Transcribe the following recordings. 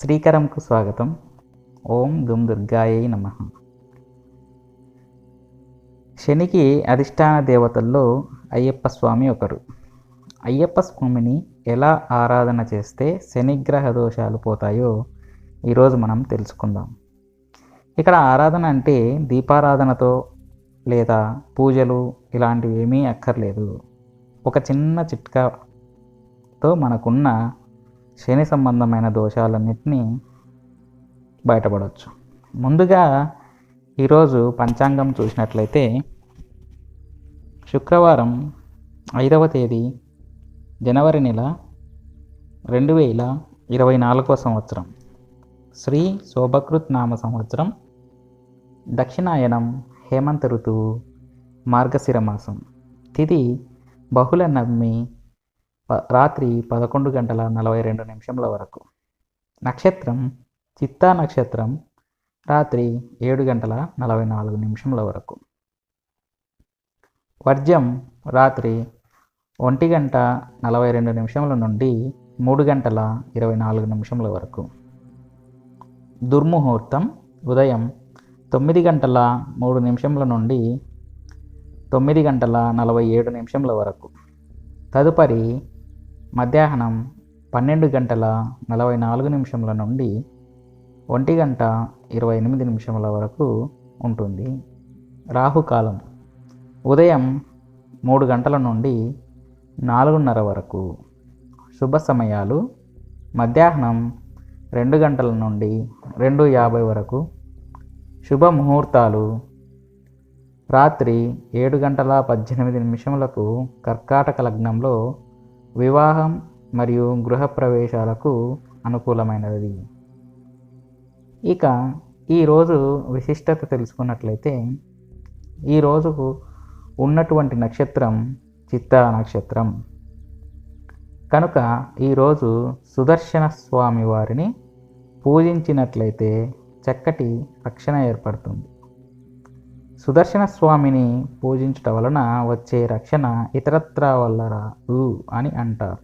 శ్రీకరంకు స్వాగతం. ఓం దుమ్ దుర్గాయై నమః. శనికి అధిష్టాన దేవతల్లో అయ్యప్ప స్వామి ఒకరు. అయ్యప్ప స్వామిని ఎలా ఆరాధన చేస్తే శనిగ్రహ దోషాలు పోతాయో ఈరోజు మనం తెలుసుకుందాం. ఇక్కడ ఆరాధన అంటే దీపారాధనతో లేదా పూజలు ఇలాంటివి ఏమీ అక్కర్లేదు. ఒక చిన్న చిట్కాతో మనకున్న శని సంబంధమైన దోషాలన్నింటినీ బయటపడవచ్చు. ముందుగా ఈరోజు పంచాంగం చూసినట్లయితే శుక్రవారం 5వ తేదీ జనవరి నెల 2024వ సంవత్సరం, శ్రీ శోభకృత్ నామ సంవత్సరం, దక్షిణాయనం, హేమంత ఋతువు, మార్గశిర మాసం, తిథి బహుళ నవమి, రాత్రి 11:42 వరకు. నక్షత్రం చిత్తా నక్షత్రం, రాత్రి 7:44 వరకు. వర్జ్యం రాత్రి 1:42 నుండి 3:24 వరకు. దుర్ముహూర్తం ఉదయం 9:03 నుండి 9:47 వరకు. తదుపరి మధ్యాహ్నం 12:44 నుండి 1:28 వరకు ఉంటుంది. రాహుకాలం ఉదయం 3 గంటల నుండి 4:30 వరకు. శుభ సమయాలు మధ్యాహ్నం 2 గంటల నుండి 2:50 వరకు. శుభ ముహూర్తాలు రాత్రి 7:18 కర్కాటక లగ్నంలో వివాహం మరియు గృహప్రవేశాలకు అనుకూలమైనది. ఇక ఈరోజు విశిష్టత తెలుసుకున్నట్లయితే ఈరోజుకు ఉన్నటువంటి నక్షత్రం చిత్తా నక్షత్రం కనుక ఈరోజు సుదర్శన స్వామి వారిని పూజించినట్లయితే చక్కటి రక్షణ ఏర్పడుతుంది. సుదర్శన స్వామిని పూజించటం వలన వచ్చే రక్షణ ఇతరత్రా వల్ల రాదు అని అంటారు.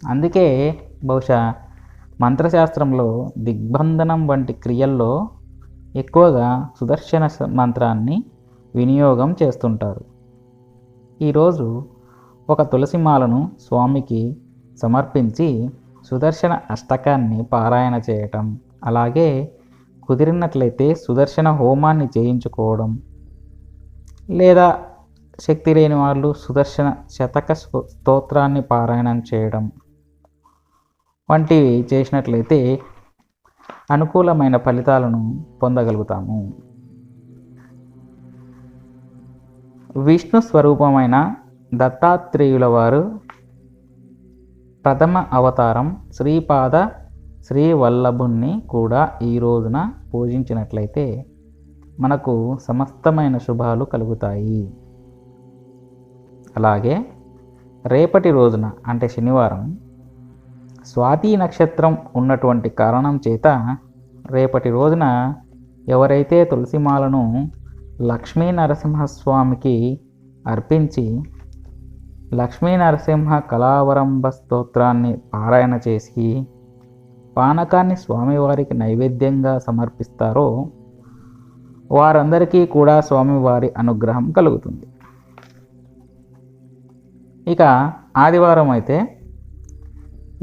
అందుకే బహుశా మంత్రశాస్త్రంలో దిగ్బంధనం వంటి క్రియల్లో ఎక్కువగా సుదర్శన మంత్రాన్ని వినియోగం చేస్తుంటారు. ఈరోజు ఒక తులసిమాలను స్వామికి సమర్పించి సుదర్శన అష్టకాన్ని పారాయణ చేయటం, అలాగే కుదిరినట్లయితే సుదర్శన హోమాన్ని చేయించుకోవడం, లేదా శక్తి లేని వాళ్ళు సుదర్శన శతక స్తోత్రాన్ని పారాయణం చేయడం వంటివి చేసినట్లయితే అనుకూలమైన ఫలితాలను పొందగలుగుతాము. విష్ణు స్వరూపమైన దత్తాత్రేయుల వారు ప్రథమ అవతారం శ్రీపాద శ్రీవల్లభుణ్ణి కూడా ఈ రోజున పూజించినట్లయితే మనకు సమస్తమైన శుభాలు కలుగుతాయి. అలాగే రేపటి రోజున అంటే శనివారం స్వాతి నక్షత్రం ఉన్నటువంటి కారణం చేత రేపటి రోజున ఎవరైతే తులసిమాలను లక్ష్మీ నరసింహస్వామికి అర్పించి లక్ష్మీ నరసింహ కళావరంభ స్తోత్రాన్ని పారాయణ చేసి పానకాన్ని స్వామివారికి నైవేద్యంగా సమర్పిస్తారో వారందరికీ కూడా స్వామివారి అనుగ్రహం కలుగుతుంది. ఇక ఆదివారం అయితే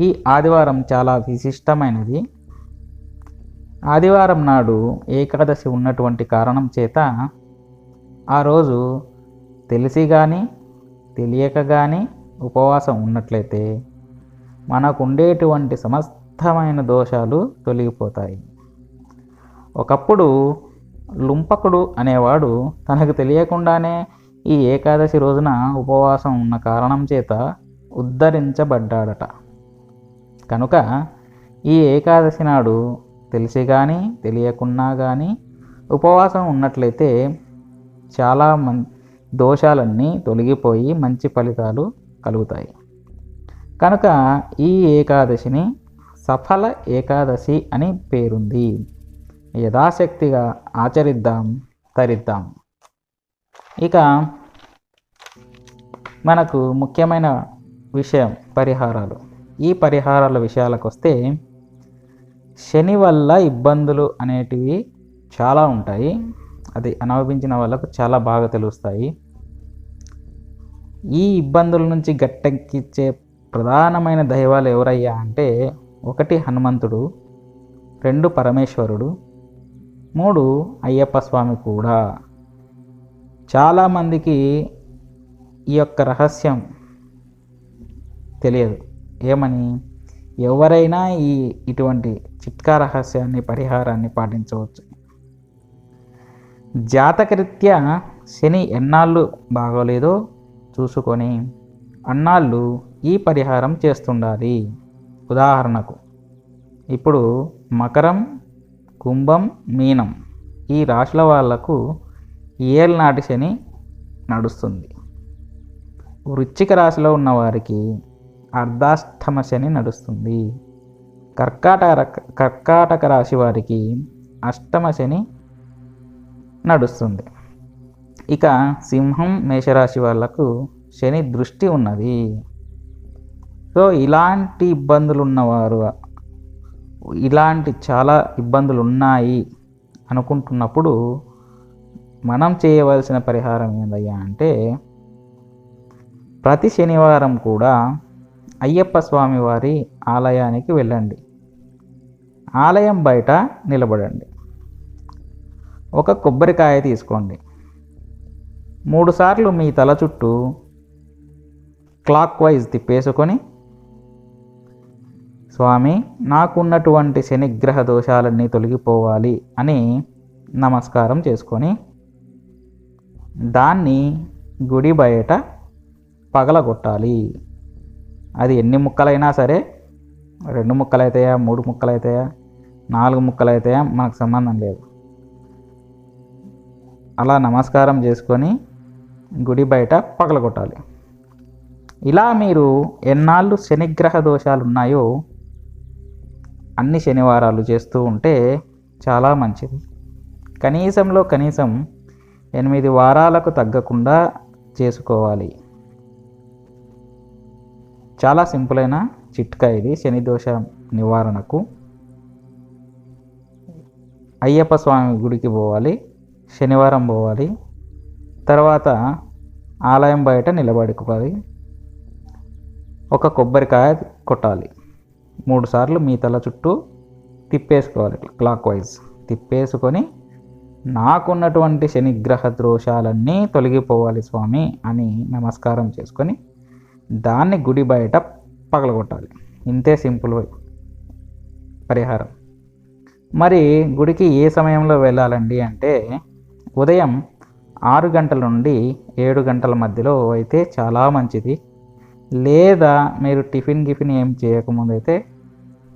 ఈ ఆదివారం చాలా విశిష్టమైనది. ఆదివారం నాడు ఏకాదశి ఉన్నటువంటి కారణం చేత ఆ రోజు తెలిసి కానీ తెలియక కానీ ఉపవాసం ఉన్నట్లయితే మనకు ఉండేటువంటి సమస్తమైన దోషాలు తొలగిపోతాయి. ఒకప్పుడు లుంపకుడు అనేవాడు తనకు తెలియకుండానే ఈ ఏకాదశి రోజున ఉపవాసం ఉన్న కారణం చేత ఉద్ధరించబడ్డాడట. కనుక ఈ ఏకాదశి నాడు తెలిసి కానీ తెలియకున్నా కానీ ఉపవాసం ఉన్నట్లయితే చాలా దోషాలన్నీ తొలగిపోయి మంచి ఫలితాలు కలుగుతాయి. కనుక ఈ ఏకాదశిని సఫల ఏకాదశి అని పేరుంది. యథాశక్తిగా ఆచరిద్దాం, తరిద్దాం. ఇక మనకు ముఖ్యమైన విషయం పరిహారాలు. ఈ పరిహారాల విషయాలకు వస్తే శని వల్ల ఇబ్బందులు అనేటివి చాలా ఉంటాయి. అది అనుభవించిన వాళ్ళకు చాలా బాగా తెలుస్తాయి. ఈ ఇబ్బందుల నుంచి గట్టెక్కించే ప్రధానమైన దైవాలు ఎవరయ్యా అంటే 1 హనుమంతుడు, 2 పరమేశ్వరుడు, 3 అయ్యప్ప స్వామి కూడా. చాలామందికి ఈ యొక్క రహస్యం తెలియదు. ఏమని? ఎవరైనా ఇటువంటి చిట్కా రహస్యాన్ని, పరిహారాన్ని పాటించవచ్చు. జాతకరీత్యా శని ఎన్నాళ్ళు బాగోలేదో చూసుకొని అన్నాళ్ళు ఈ పరిహారం చేస్తుండాలి. ఉదాహరణకు ఇప్పుడు మకరం, కుంభం, మీనం ఈ రాశుల వాళ్లకు ఏళ్ళనాటి శని నడుస్తుంది. వృశ్చిక రాశిలో ఉన్నవారికి అర్ధాష్టమ శని నడుస్తుంది. కర్కాటక రాశి వారికి అష్టమ శని నడుస్తుంది. ఇక సింహం, మేషరాశి వాళ్లకు శని దృష్టి ఉన్నది. సో ఇలాంటి ఇబ్బందులు ఉన్నవారు, ఇలాంటి చాలా ఇబ్బందులు ఉన్నాయి అనుకుంటున్నప్పుడు మనం చేయవలసిన పరిహారం ఏందయ్యా అంటే ప్రతి శనివారం కూడా అయ్యప్ప స్వామి వారి ఆలయానికి వెళ్ళండి. ఆలయం బయట నిలబడండి. ఒక కొబ్బరికాయ తీసుకోండి. 3 సార్లు మీ తల చుట్టూ క్లాక్ వైజ్ తిప్పేసుకొని, స్వామి నాకున్నటువంటి శనిగ్రహ దోషాలన్నీ తొలగిపోవాలి అని నమస్కారం చేసుకొని దాన్ని గుడి బయట పగలగొట్టాలి. అది ఎన్ని ముక్కలైనా సరే, 2 ముక్కలు అవుతాయా, 3 ముక్కలు అవుతాయా, 4 ముక్కలు అవుతాయా, మనకు సంబంధం లేదు. అలా నమస్కారం చేసుకొని గుడి బయట పగలగొట్టాలి. ఇలా మీరు ఎన్నాళ్ళు శనిగ్రహ దోషాలు ఉన్నాయో అన్ని శనివారాలు చేస్తూ ఉంటే చాలా మంచిది. కనీసంలో కనీసం 8 వారాలకు తగ్గకుండా చేసుకోవాలి. చాలా సింపుల్ అయిన చిట్కా ఇది శని దోష నివారణకు. అయ్యప్ప స్వామి గుడికి పోవాలి, శనివారం పోవాలి, తర్వాత ఆలయం బయట నిలబడుకోవాలి, ఒక కొబ్బరికాయ కొట్టాలి, 3 సార్లు మీ తల చుట్టూ తిప్పేసుకోవాలి. క్లాక్ వైజ్ తిప్పేసుకొని నాకున్నటువంటి శనిగ్రహ దోషాలన్నీ తొలగిపోవాలి స్వామి అని నమస్కారం చేసుకొని దాన్ని గుడి బయట పగలగొట్టాలి. ఇంతే సింపుల్ పరిహారం. మరి గుడికి ఏ సమయంలో వెళ్ళాలండి అంటే ఉదయం 6 గంటల నుండి 7 గంటల మధ్యలో అయితే చాలా మంచిది. లేదా మీరు టిఫిన్ ఏం చేయకముందు అయితే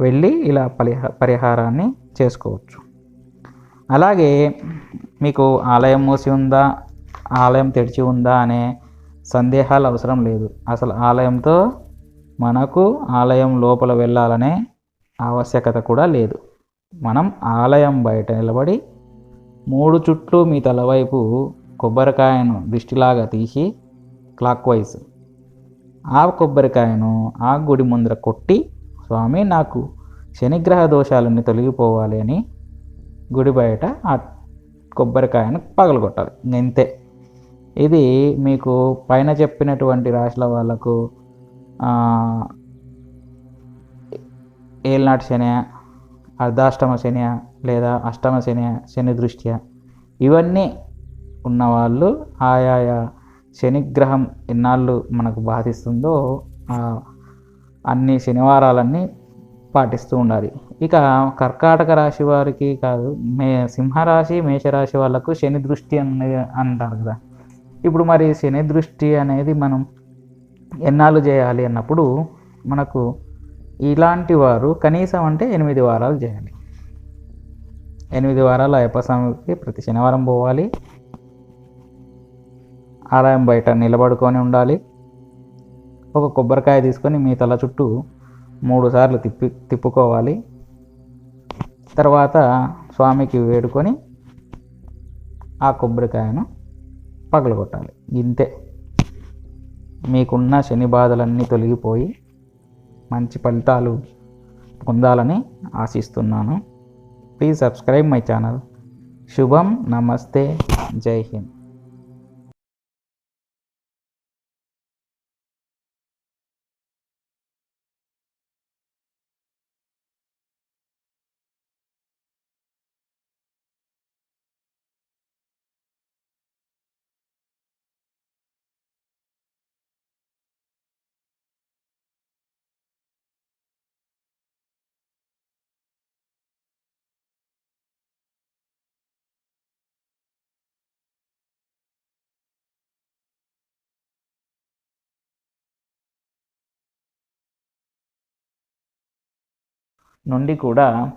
వెళ్ళి ఇలా పరిహారాన్ని చేసుకోవచ్చు. అలాగే మీకు ఆలయం మూసి ఉందా, ఆలయం తెరిచి ఉందా అనే సందేహాలు అవసరం లేదు. అసలు ఆలయంతో మనకు ఆలయం లోపల వెళ్ళాలనే ఆవశ్యకత కూడా లేదు. మనం ఆలయం బయట నిలబడి 3 చుట్లు మీ తలవైపు కొబ్బరికాయను దిష్టిలాగా తీసి క్లాక్ వైజ్ ఆ కొబ్బరికాయను ఆ గుడి ముందర కొట్టి, స్వామి నాకు శనిగ్రహ దోషాలన్నీ తొలగిపోవాలి అని గుడి బయట ఆ కొబ్బరికాయను పగలగొట్టాలి. ఇంతే. ఇది మీకు పైన చెప్పినటువంటి రాశుల వాళ్ళకు ఏళ్ళనాటి శని, అర్ధాష్టమ శని లేదా అష్టమ శని, శని దృష్ట్యా ఇవన్నీ ఉన్నవాళ్ళు ఆయా శనిగ్రహం ఎన్నాళ్ళు మనకు బాధిస్తుందో అన్ని శనివారాలన్నీ పాటిస్తూ ఉండాలి. ఇక కర్కాటక రాశి వారికి కాదు, సింహరాశి, మేషరాశి వాళ్ళకు శని దృష్టి అంటారు కదా. ఇప్పుడు మరి శని దృష్టి అనేది మనం ఎన్నాళ్ళు చేయాలి అన్నప్పుడు మనకు ఇలాంటి వారు కనీసం అంటే 8 వారాలు చేయాలి. 8 వారాలు అయ్యప్ప స్వామికి ప్రతి శనివారం పోవాలి, ఆలయం బయట నిలబడుకొని ఉండాలి, ఒక కొబ్బరికాయ తీసుకొని మీ తల చుట్టూ 3 సార్లు తిప్పుకోవాలి. తర్వాత స్వామికి వేడుకొని ఆ కొబ్బరికాయను పగలగొట్టాలి. ఇంతే. మీకున్న శని బాధలన్నీ తొలగిపోయి మంచి ఫలితాలు పొందాలని ఆశిస్తున్నాను. Please subscribe my channel. శుభం. నమస్తే. జై హింద్. నుండి కూడా